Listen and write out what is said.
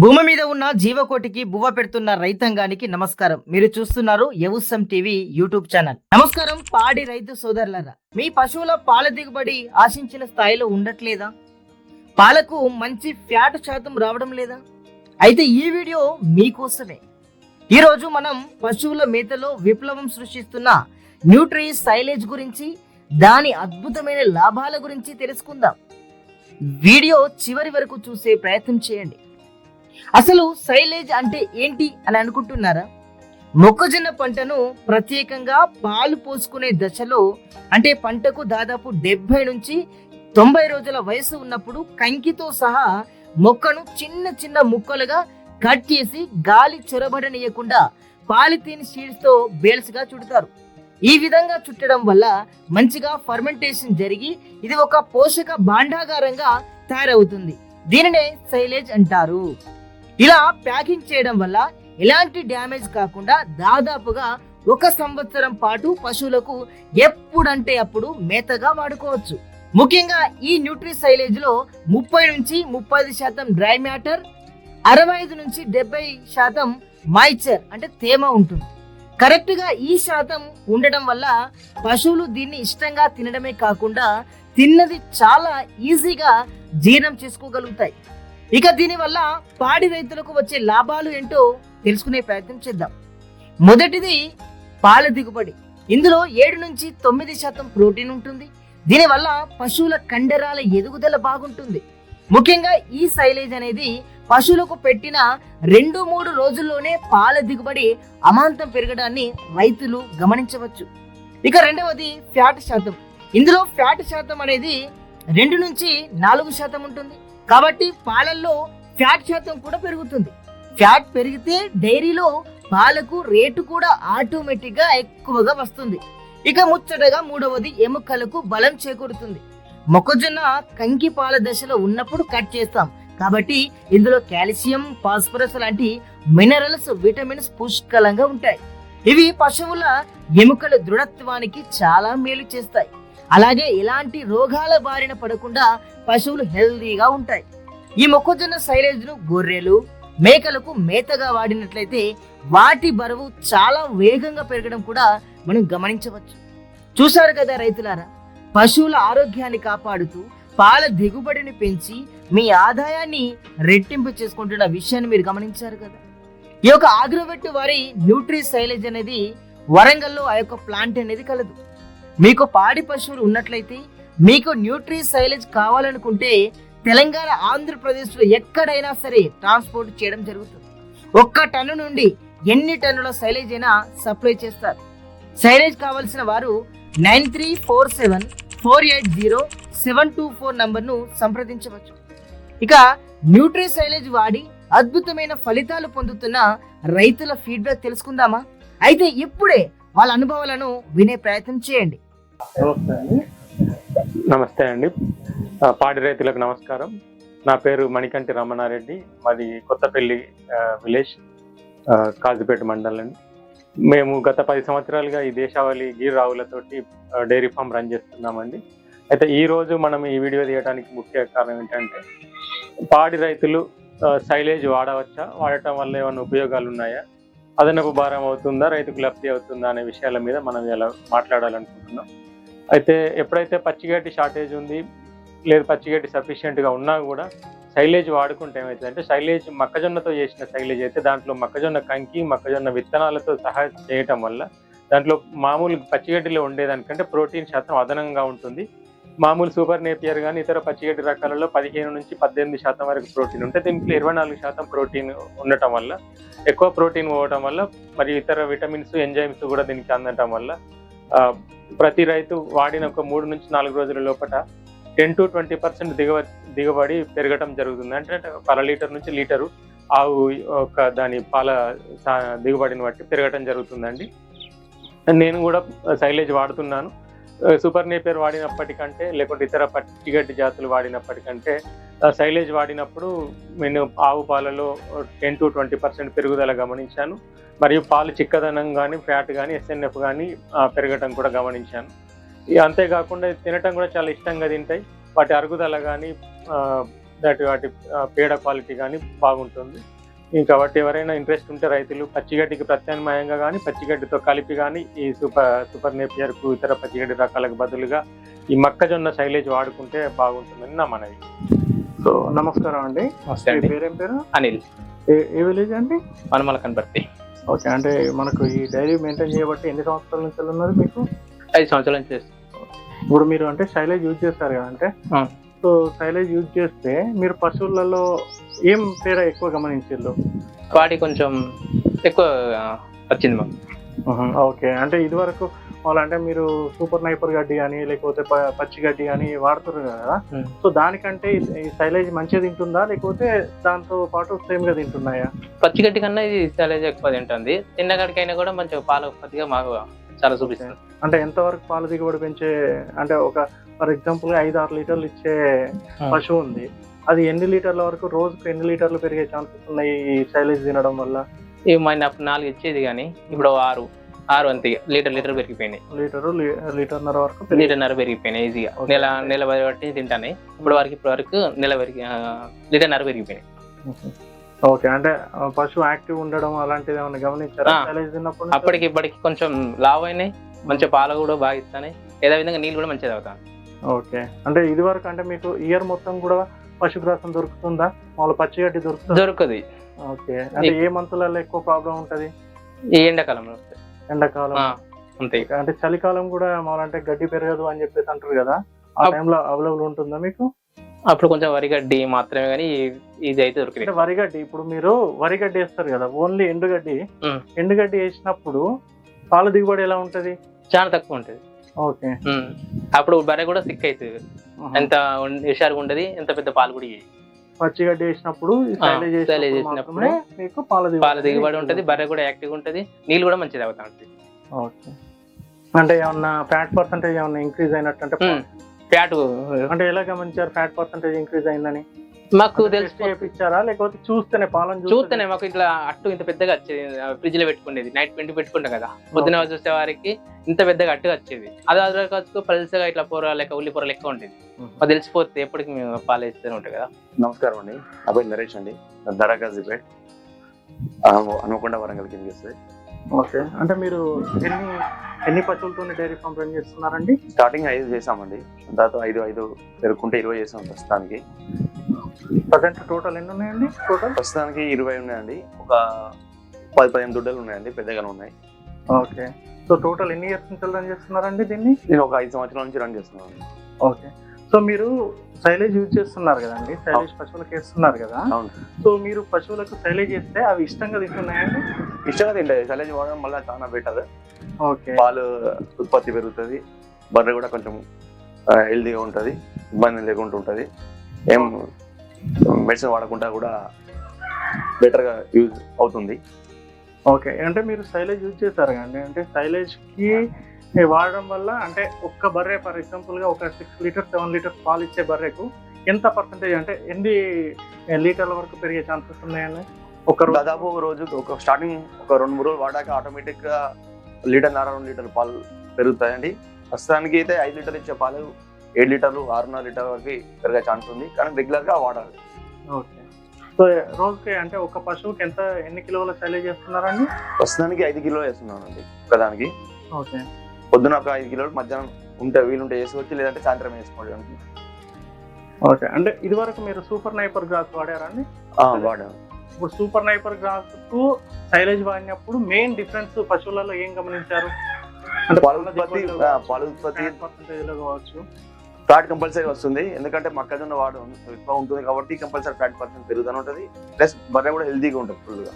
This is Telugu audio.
భూమి మీద ఉన్న జీవకోటికి బువ్వ పెడుతున్న రైతాంగానికి నమస్కారం. మీరు చూస్తున్నారు యవుసం టీవీ యూట్యూబ్ ఛానల్. నమస్కారం పాడి రైతు సోదరులారా. మీ పశువుల పాల దిగుబడి ఆశించిన స్థాయిలో ఉండట్లేదా? పాలకు మంచి ఫ్యాట్ శాతం రావడం లేదా? అయితే ఈ వీడియో మీకోసమే. ఈరోజు మనం పశువుల మేతలో విప్లవం సృష్టిస్తున్న న్యూట్రీ సైలేజ్ గురించి, దాని అద్భుతమైన లాభాల గురించి తెలుసుకుందాం. వీడియో చివరి వరకు చూసే ప్రయత్నం చేయండి. అసలు సైలేజ్ అంటే ఏంటి అని అనుకుంటున్నారా? మొక్కజొన్న పంటను ప్రత్యేకంగా పాలు పోసుకునే దశలో, అంటే పంటకు దాదాపు 70 నుంచి 90 రోజుల వయసు ఉన్నప్పుడు కంకితో సహా మొక్కను చిన్న చిన్న ముక్కలుగా కట్ చేసి గాలి చొరబడనీయకుండా పాలిథీన్ షీట్స్ తో బేల్స్ గా చుడతారు. ఈ విధంగా చుట్టడం వల్ల మంచిగా ఫర్మెంటేషన్ జరిగి ఇది ఒక పోషక భాండాగారంగా తయారవుతుంది. దీనినే సైలేజ్ అంటారు. ఇలా ప్యాకింగ్ చేయడం వల్ల ఎలాంటి డ్యామేజ్ కాకుండా దాదాపుగా 1 సంవత్సరం పాటు పశువులకు ఎప్పుడంటే అప్పుడు మేతగా వాడుకోవచ్చు. ముఖ్యంగా ఈ న్యూట్రీ సైలేజ్ లో 30 నుంచి 35% డ్రై మ్యాటర్, 65 నుంచి 70% మాయిశ్చర్ అంటే తేమ ఉంటుంది. కరెక్ట్ గా ఈ శాతం ఉండడం వల్ల పశువులు దీన్ని ఇష్టంగా తినడమే కాకుండా తిన్నది చాలా ఈజీగా జీర్ణం చేసుకోగలుగుతాయి. ఇక దీనివల్ల పాడి రైతులకు వచ్చే లాభాలు ఏంటో తెలుసుకునే ప్రయత్నం చేద్దాం. మొదటిది పాల దిగుబడి. ఇందులో 7 నుంచి 9% ప్రోటీన్ ఉంటుంది. దీనివల్ల పశువుల కండరాల ఎదుగుదల బాగుంటుంది. ముఖ్యంగా ఈ సైలేజ్ అనేది పశువులకు పెట్టిన 2-3 రోజుల్లోనే పాల దిగుబడి అమాంతం పెరగడాన్ని రైతులు గమనించవచ్చు. ఇక రెండవది ఫ్యాట్ శాతం. ఇందులో ఫ్యాట్ శాతం అనేది 2 నుంచి 4% ఉంటుంది. కాబట్టి పాలల్లో ఫ్యాట్ శాతం కూడా పెరుగుతుంది. ఫ్యాట్ పెరిగితే డైరీలో పాలకు రేటు కూడా ఆటోమేటిక్ గా ఎక్కువగా వస్తుంది. ఇక ముచ్చటగా మూడవది ఎముకలకు బలం చేకూరుతుంది. మొక్కజొన్న కంకి పాల దశలో ఉన్నప్పుడు కట్ చేస్తాం కాబట్టి ఇందులో కాల్షియం, ఫాస్ఫరస్ లాంటి మినరల్స్, విటమిన్స్ పుష్కలంగా ఉంటాయి. ఇవి పశువుల ఎముకల దృఢత్వానికి చాలా మేలు చేస్తాయి. అలాగే ఎలాంటి రోగాల బారిన పడకుండా పశువులు హెల్దీగా ఉంటాయి. ఈ మొక్కజొన్న సైలేజ్ ను గొర్రెలు, మేకలకు మేతగా వాడినట్లయితే వాటి బరువు చాలా వేగంగా పెరగడం కూడా మనం గమనించవచ్చు. చూశారు కదా రైతులారా, పశువుల ఆరోగ్యాన్ని కాపాడుతూ పాల దిగుబడిని పెంచి మీ ఆదాయాన్ని రెట్టింపు చేసుకుంటున్న విషయాన్ని మీరు గమనించారు కదా. ఈ యొక్క ఆగ్రోవెట్ వారి న్యూట్రీ సైలేజ్ అనేది వరంగల్లో ఆ యొక్క ప్లాంట్ అనేది కలదు. మీకు పాడి పశువులు ఉన్నట్లయితే, మీకు న్యూట్రీ సైలేజ్ కావాలనుకుంటే తెలంగాణ, ఆంధ్రప్రదేశ్లో ఎక్కడైనా సరే ట్రాన్స్పోర్ట్ చేయడం జరుగుతుంది. 1 టన్ను నుండి ఎన్ని టన్నుల సైలేజ్ అయినా సప్లై చేస్తారు. సైలేజ్ కావాల్సిన వారు 9347480724 నంబర్ను సంప్రదించవచ్చు. ఇక న్యూట్రీ సైలేజ్ వాడి అద్భుతమైన ఫలితాలు పొందుతున్న రైతుల ఫీడ్బ్యాక్ తెలుసుకుందామా? అయితే ఇప్పుడే వాళ్ళ అనుభవాలను వినే ప్రయత్నం చేయండి. నమస్తే అండి. పాడి రైతులకు నమస్కారం. నా పేరు మణికంటి రమణారెడ్డి. మాది కొత్తపల్లి విలేజ్, కాజుపేట మండలం అండి. మేము గత 10 సంవత్సరాలుగా ఈ దేశావళి గీర్ ఆవులతోటి డైరీ ఫామ్ రన్ చేస్తున్నామండి. అయితే ఈ రోజు మనం ఈ వీడియో తీయడానికి ముఖ్య కారణం ఏంటంటే, పాడి రైతులు సైలేజ్ వాడవచ్చా, వాడటం వల్ల ఏమైనా ఉపయోగాలు ఉన్నాయా, అదనపు భారం అవుతుందా, రైతుకు లబ్ధి అవుతుందా అనే విషయాల మీద మనం ఇలా మాట్లాడాలనుకుంటున్నాం. అయితే ఎప్పుడైతే పచ్చిగడ్డి షార్టేజ్ ఉంది, లేదు పచ్చిగడ్డి సఫిషియెంట్గా ఉన్నా కూడా సైలేజ్ వాడుకుంటే ఏమవుతుందంటే, సైలేజ్ మొక్కజొన్నతో చేసిన సైలేజ్ అయితే దాంట్లో మొక్కజొన్న కంకి, మొక్కజొన్న విత్తనాలతో సహా చేయటం వల్ల దాంట్లో మామూలు పచ్చిగడ్డిలో ఉండేదానికంటే ప్రోటీన్ శాతం అదనంగా ఉంటుంది. మామూలు సూపర్ నేపియర్ కానీ ఇతర పచ్చిగడ్డి రకాలలో 15 నుంచి 18% వరకు ప్రోటీన్ ఉంటే, దీంట్లో 24% ప్రోటీన్ ఉండటం వల్ల, ఎక్కువ ప్రోటీన్ పోవటం వల్ల, మరి ఇతర విటమిన్స్, ఎంజైమ్స్ కూడా దీనికి అందటం వల్ల ప్రతి రైతు వాడిన ఒక 3 నుంచి 4 రోజుల లోపల 10 to 20% దిగుబడి పెరగటం జరుగుతుంది. అంటే 1/2 లీటర్ నుంచి లీటరు ఆవు దాని పాల దిగుబడిని బట్టి పెరగటం జరుగుతుందండి. నేను కూడా సైలేజ్ వాడుతున్నాను. సూపర్ నేపియర్ వాడినప్పటికంటే, లేకుంటే ఇతర పచ్చిగడ్డి జాతులు వాడినప్పటికంటే సైలేజ్ వాడినప్పుడు నేను ఆవు పాలలో 10 to 20% పెరుగుదల గమనించాను. మరియు పాలు చిక్కదనం కానీ, ఫ్యాట్ కానీ, ఎస్ఎన్ఎఫ్ కానీ పెరగటం కూడా గమనించాను. అంతేకాకుండా తినటం కూడా చాలా ఇష్టంగా తింటాయి. వాటి అరుగుదల కానీ వాటి పేడ క్వాలిటీ కానీ బాగుంటుంది. ఇంకా వాటి ఎవరైనా ఇంట్రెస్ట్ ఉంటే రైతులు పచ్చిగడ్డికి ప్రత్యామ్నాయంగా కానీ పచ్చిగడ్డితో కలిపి కానీ ఈ సూపర్ నేపియర్కు ఇతర పచ్చిగడ్డి రకాలకు బదులుగా ఈ మొక్కజొన్న సైలేజ్ వాడుకుంటే బాగుంటుందని నా మనవి. సో నమస్కారం అండి. మీ పేరేం పేరు? అనిల్. ఏ విలేజ్ అండి? మనమల కనబర్తి. ఓకే, అంటే మనకు ఈ డైరీ మెయింటైన్ చేయబట్టి ఎన్ని సంవత్సరాల నుంచి ఉన్నారు మీకు? 5 సంవత్సరాల నుంచి చేస్తాం. ఇప్పుడు మీరు అంటే సైలేజ్ యూజ్ చేస్తారు కదా, అంటే సో సైలేజ్ యూజ్ చేస్తే మీరు పశువులలో ఏం తేడా ఎక్కువ గమనించారు? వాటి కొంచెం ఎక్కువ వచ్చింది మాకు. ఓకే, అంటే ఇది వరకు వాళ్ళంటే మీరు సూపర్ నైపర్ గడ్డి కానీ లేకపోతే పచ్చి గడ్డి కానీ వాడుతున్నారు కదా, సో దానికంటే ఈ సైలేజ్ మంచిగా తింటుందా లేకపోతే దాంతో పాటు సేమ్ గా తింటున్నాయా? పచ్చి గడ్డి కన్నా ఇది సైలేజ్ ఎక్కువ తింటుంది. తిన్నగడికైనా కూడా మంచిగా పాల ఉత్పత్తిగా మాకు చాలా చూపిస్తుంది. అంటే ఎంతవరకు పాల దిగుబడి పెంచే, అంటే ఒక ఫర్ ఎగ్జాంపుల్ 5-6 లీటర్లు ఇచ్చే పశువు ఉంది, అది ఎన్ని లీటర్ల వరకు రోజుకు ఎన్ని లీటర్లు పెరిగే ఛాన్సెస్ ఉన్నాయి ఈ సైలేజ్ తినడం వల్ల? ఇవి మన 4 ఇచ్చేది కానీ ఇప్పుడు 6 అంతే. లీటర్ పెరిగిపోయినాయి. లీటర్న్నర వరకు పెరిగిపోయినాయి ఈజీగా. నెల బట్టి తింటానే. ఇప్పటి వరకు లీటర్న్నర పెరిగిపోయినాయి. ఓకే, అంటే పశువు యాక్టివ్ ఉండడం అలాంటిది ఏమైనా గమనించారా సైలేజ్ తిన్నప్పుడు? అప్పటికి ఇప్పటికి కొంచెం లావ్ అయినాయి, మంచిగా పాలు కూడా బాగా ఇస్తాయి, ఏదో విధంగా నీళ్ళు కూడా మంచిగా తాగుతాను. ఓకే, అంటే ఇది వరకు అంటే మీకు ఇయర్ మొత్తం కూడా పశుగ్రాసం దొరుకుతుందా? వాళ్ళ పచ్చిగడ్డి దొరకదు. ఓకే, అంటే ఏ మంత్లలో ఎక్కువ ప్రాబ్లం ఉంటది? ఈ ఎండాకాలంలో. ఎండాకాలం అంతే. అంటే చలికాలం కూడా మాలంటే గడ్డి పెరగదు అని చెప్పేసి అంటారు కదా, ఆ టైంలో అవైలబుల్ ఉంటుందా మీకు? అప్పుడు కొంచెం వరిగడ్డి మాత్రమే కానీ ఇది అయితే దొరికింది. వరిగడ్డి, ఇప్పుడు మీరు వరిగడ్డి వేస్తారు కదా, ఓన్లీ ఎండుగడ్డి వేసినప్పుడు పాల దిగుబడి ఎలా ఉంటది? చాలా తక్కువ ఉంటది. ఓకే, అప్పుడు బర్రె కూడా సిక్ అవుతుంది. ఎంత హుషారుగా ఉంటది, ఎంత పెద్ద పాలు కూడా ఇయ్యి. పచ్చిగడ్డి వేసినప్పుడు మీకు పాల దిగుబడి ఉంటది, బర్రె కూడా యాక్టివ్ ఉంటది, నీళ్ళు కూడా మంచిది అవుతా ఉంటది. ఓకే, అంటే ఏమన్నా ఫ్యాట్ పర్సెంటేజ్ ఏమన్నా ఇంక్రీజ్ అయినట్టు? ఫ్యాట్ అంటే ఎలా గమనించారు ఫ్యాట్ పర్సెంటేజ్ ఇంక్రీజ్ అయిందని? మాకు తెలిసిచ్చారా లేకపోతే చూస్తేనే చూస్తేనే మాకు ఇట్లా అట్టు ఇంత పెద్దగా వచ్చేది. ఫ్రిడ్జ్ లో పెట్టుకునేది, నైట్ 20 పెట్టుకుంటాం కదా, పొద్దున చూసే వారికి ఇంత పెద్దగా అట్టుగా వచ్చేది. అది పల్సగా ఇట్లా పొర లెక్క ఉల్లి పొర లెక్క ఉండేది. మాకు తెలిసిపోతే ఎప్పటికి మేము పాలు వేస్తూనే ఉంటాయి కదా. నమస్కారం అండి, నా పేరు నరేష్ అండి. దరాగాజీపేట్, హనుమకొండ, వరంగల్ కింద చేస్తుంది. ఓకే, అంటే మీరు ఎన్ని పశువులతో డైరీ ఫామ్ రన్ చేస్తున్నారండి? స్టార్టింగ్ 5 చేసామండి, తర్వాత 5 పెరుగుకుంటే 20 చేసాం ప్రస్తుతానికి. ప్రజెంట్ టోటల్ ఎన్ని ఉన్నాయండి? ప్రస్తుతానికి 20 ఉన్నాయండి. ఒక 10-15 దుడ్డలు ఉన్నాయండి, పెద్దగానే ఉన్నాయి. ఓకే, సో టోటల్ ఎన్ని ఇయర్స్ నుంచి రన్ చేస్తున్నారండి దీన్ని? నేను ఒక 5 సంవత్సరాల నుంచి రన్ చేస్తున్నాను. ఓకే, సో మీరు సైలేజ్ యూజ్ చేస్తున్నారు కదండి, సైలేజ్ పశువులకు వేస్తున్నారు కదా, సో మీరు పశువులకు సైలేజ్ చేస్తే అవి ఇష్టంగా తింటున్నాయండి? ఇష్టంగా తింటాయి. సైలేజ్ వాడడం వల్ల చాలా బెటర్. ఓకే, పాలు ఉత్పత్తి పెరుగుతుంది, బర్రె కూడా కొంచెం హెల్దీగా ఉంటుంది, ఇబ్బంది లేకుండా ఉంటుంది. ఏం మెడిసిన్ వాడకుండా కూడా బెటర్గా యూజ్ అవుతుంది. ఓకే, అంటే మీరు సైలేజ్ యూజ్ చేస్తారు కదండి, అంటే సైలేజ్కి వాడడం వల్ల అంటే ఒక్క బర్రె ఫర్ ఎగ్జాంపుల్ గా ఒక 6 లీటర్స్ 7 లీటర్స్ పాలు ఇచ్చే బర్రెకు ఎంత పర్సెంటేజ్ అంటే ఎన్ని లీటర్ల వరకు పెరిగే ఛాన్సెస్ ఉన్నాయండి? దాదాపు రోజు ఒక స్టార్టింగ్ ఒక 2-3 రోజులు వాడాక ఆటోమేటిక్ గా 1.5-2 లీటర్లు పాలు పెరుగుతాయండి. ప్రస్తుతానికి అయితే 5 లీటర్లు ఇచ్చే పాలు 7 లీటర్లు 6.5 లీటర్ వరకు పెరిగే ఛాన్స్ ఉంది, కానీ రెగ్యులర్ గా వాడాలి. ఓకే, సో రోజుకి అంటే ఒక పశువుకి ఎన్ని కిలోల సైలేజ్ చేస్తున్నారండి? ప్రస్తుతానికి 5 కిలోలు వేస్తున్నానండి ఒకదానికి. ఓకే, పొద్దున ఒక 5 కిలోలు, మధ్యాహ్నం వీలుంటే వేసుకోవచ్చు, లేదంటే సాయంత్రం వేసుకోవడానికి. ఓకే, అంటే ఇది వరకు మీరు సూపర్ నైపర్ గ్రాస్ వాడారండి? వాడాను. ఇప్పుడు సూపర్ నైపర్ గ్రాస్ కు సైలేజ్ వాడినప్పుడు మెయిన్ డిఫరెన్స్ పశువులలో ఏం గమనించారు? అంటే పాలు ఉత్పత్తి కావచ్చు, ఫ్యాట్ కంపల్సరీ వస్తుంది, ఎందుకంటే మొక్కజొన్న ఎక్కువ ఉంటుంది కాబట్టి కంపల్సరీ ఫ్యాట్ పర్సెంట్ పెరుగుతూనే ఉంటుంది, ప్లస్ బర్రె కూడా హెల్తీగా ఉంటుంది ఫుల్గా.